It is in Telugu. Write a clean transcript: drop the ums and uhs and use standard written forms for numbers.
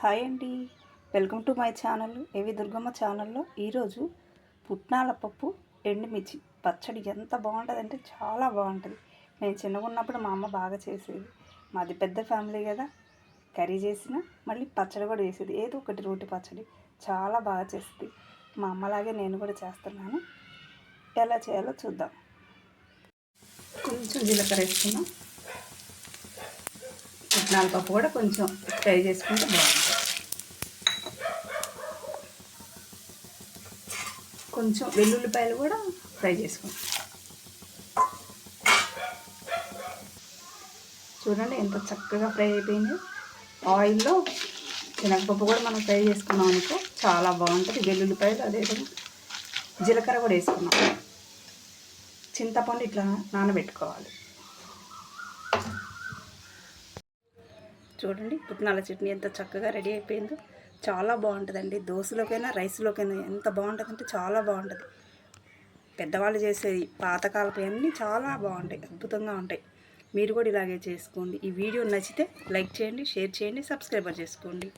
హాయ్ అండి, వెల్కమ్ టు మై ఛానల్ ఏవి దుర్గమ్మ ఛానల్లో. ఈరోజు పుట్నాల పప్పు ఎండుమిర్చి పచ్చడి ఎంత బాగుంటుందంటే చాలా బాగుంటుంది. నేను చిన్నగా ఉన్నప్పుడు మా అమ్మ బాగా చేసేది. మాది పెద్ద ఫ్యామిలీ కదా, కర్రీ చేసిన మళ్ళీ పచ్చడి కూడా చేసేది, ఏదో ఒకటి రోటి పచ్చడి చాలా బాగా చేస్తుంది. మా అమ్మలాగే నేను కూడా చేస్తున్నాను. ఎలా చేయాలో చూద్దాం. కొంచెం జీలకర్ర వేసుకున్నాం. పుట్నాల పప్పు కూడా కొంచెం ఫ్రై చేసుకుంటే బాగుంటుంది. కొంచెం వెల్లుల్లిపాయలు కూడా ఫ్రై చేసుకుంటాం. చూడండి ఎంత చక్కగా ఫ్రై అయిపోయింది. ఆయిల్లో శనగపప్పు కూడా మనం ఫ్రై చేసుకున్నాం అనుకో చాలా బాగుంటుంది. వెల్లుల్లిపాయలు అదేవిధంగా జీలకర్ర కూడా వేసుకున్నాం. చింతపండు ఇట్లా నానబెట్టుకోవాలి. చూడండి పుట్నాల చట్నీ ఎంత చక్కగా రెడీ అయిపోయిందో. చాలా బాగుంటుందండి. దోశలోకైనా రైస్లోకైనా ఎంత బాగుంటుందంటే చాలా బాగుంటుంది. పెద్దవాళ్ళు చేసేది పాతకాలపు అన్నీ చాలా బాగుంటాయి, అద్భుతంగా ఉంటాయి. మీరు కూడా ఇలాగే చేసుకోండి. ఈ వీడియో నచ్చితే లైక్ చేయండి, షేర్ చేయండి, సబ్స్క్రైబర్ చేసుకోండి.